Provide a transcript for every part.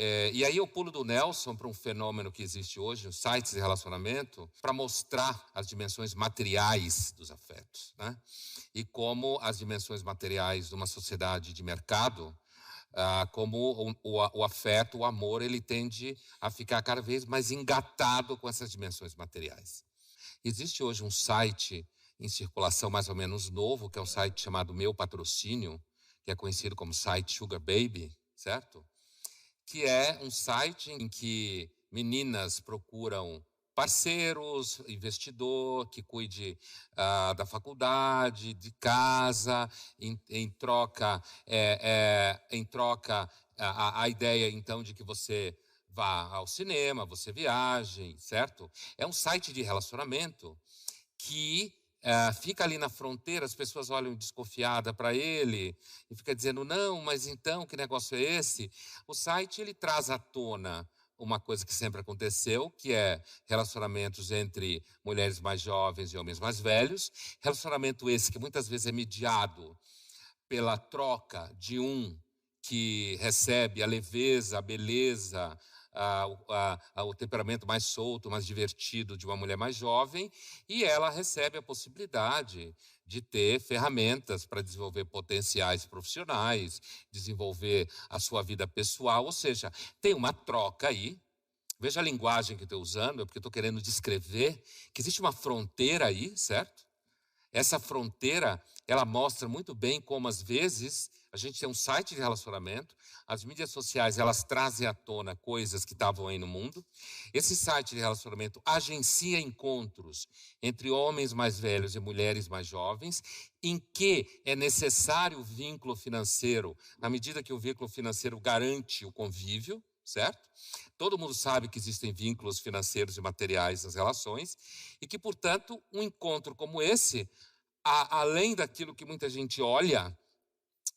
E aí eu pulo do Nelson para um fenômeno que existe hoje, os sites de relacionamento, para mostrar as dimensões materiais dos afetos, né? E como as dimensões materiais de uma sociedade de mercado, como o afeto, o amor, ele tende a ficar cada vez mais engatado com essas dimensões materiais. Existe hoje um site em circulação mais ou menos novo, que é um site chamado Meu Patrocínio, que é conhecido como site Sugar Baby, certo? Que é um site em que meninas procuram parceiros, investidor que cuide da faculdade, de casa, em troca, a ideia então de que você vá ao cinema, você viaje, certo? É um site de relacionamento que fica ali na fronteira, as pessoas olham desconfiada para ele e fica dizendo, não, mas então, que negócio é esse? O site, ele traz à tona uma coisa que sempre aconteceu, que é relacionamentos entre mulheres mais jovens e homens mais velhos, relacionamento esse que muitas vezes é mediado pela troca de um que recebe a leveza, a beleza, o temperamento mais solto, mais divertido de uma mulher mais jovem, e ela recebe a possibilidade de ter ferramentas para desenvolver potenciais profissionais, desenvolver a sua vida pessoal, ou seja, tem uma troca aí. Veja a linguagem que eu estou usando, porque eu estou querendo descrever que existe uma fronteira aí, certo? Essa fronteira, ela mostra muito bem como, às vezes, a gente tem um site de relacionamento, as mídias sociais, elas trazem à tona coisas que estavam aí no mundo. Esse site de relacionamento agencia encontros entre homens mais velhos e mulheres mais jovens, em que é necessário o vínculo financeiro, na medida que o vínculo financeiro garante o convívio, certo? Todo mundo sabe que existem vínculos financeiros e materiais nas relações e que, portanto, um encontro como esse, além daquilo que muita gente olha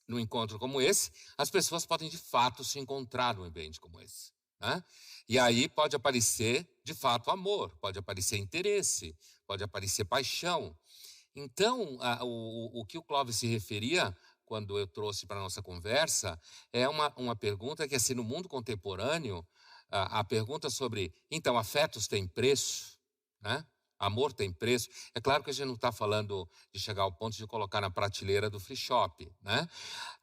num encontro como esse, as pessoas podem, de fato, se encontrar num ambiente como esse, né? E aí pode aparecer, de fato, amor, pode aparecer interesse, pode aparecer paixão. Então, o que o Clóvis se referia quando eu trouxe para a nossa conversa é uma pergunta que, assim, no mundo contemporâneo, a pergunta sobre, então, afetos têm preço, né? Amor tem preço. É claro que a gente não está falando de chegar ao ponto de colocar na prateleira do free shop, né?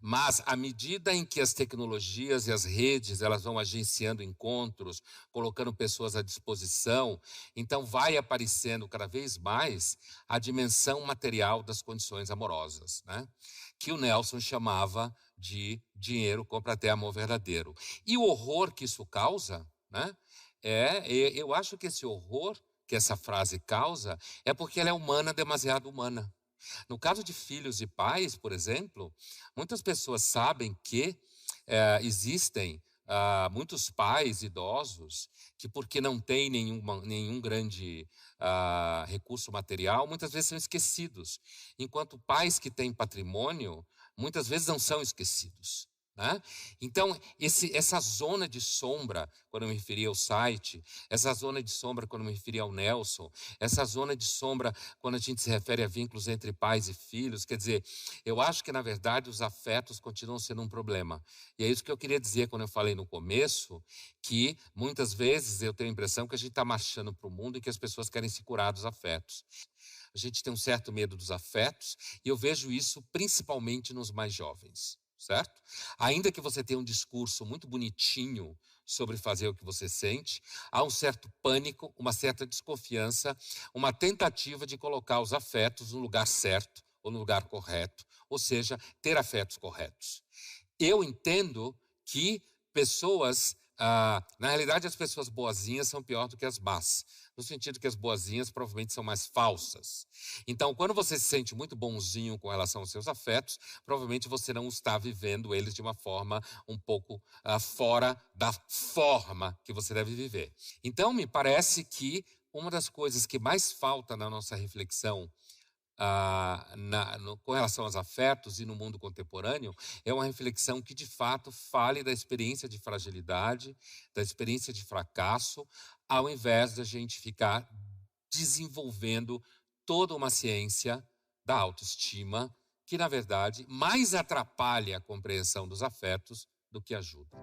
Mas, à medida em que as tecnologias e as redes elas vão agenciando encontros, colocando pessoas à disposição, então vai aparecendo cada vez mais a dimensão material das condições amorosas, né? Que o Nelson chamava de dinheiro compra até amor verdadeiro. E o horror que isso causa, né? Eu acho que esse horror que essa frase causa é porque ela é humana, demasiado humana. No caso de filhos e pais, por exemplo, muitas pessoas sabem que existem muitos pais idosos que, porque não têm nenhum grande recurso material, muitas vezes são esquecidos. Enquanto pais que têm patrimônio, muitas vezes não são esquecidos, né? Então, essa zona de sombra, quando eu me referi ao site, essa zona de sombra quando eu me referi ao Nelson, essa zona de sombra quando a gente se refere a vínculos entre pais e filhos, quer dizer, eu acho que, na verdade, os afetos continuam sendo um problema. E é isso que eu queria dizer quando eu falei no começo, que muitas vezes eu tenho a impressão que a gente está marchando para o mundo e que as pessoas querem se curar dos afetos. A gente tem um certo medo dos afetos, e eu vejo isso principalmente nos mais jovens, certo? Ainda que você tenha um discurso muito bonitinho sobre fazer o que você sente, há um certo pânico, uma certa desconfiança, uma tentativa de colocar os afetos no lugar certo ou no lugar correto, ou seja, ter afetos corretos. Eu entendo que pessoas, na realidade as pessoas boazinhas são pior do que as más, no sentido que as boazinhas provavelmente são mais falsas. Então, quando você se sente muito bonzinho com relação aos seus afetos, provavelmente você não está vivendo eles de uma forma um pouco fora da forma que você deve viver. Então, me parece que uma das coisas que mais falta na nossa reflexão com relação aos afetos e no mundo contemporâneo, é uma reflexão que de fato fale da experiência de fragilidade, da experiência de fracasso, ao invés da gente ficar desenvolvendo toda uma ciência da autoestima, que na verdade mais atrapalha a compreensão dos afetos do que ajuda.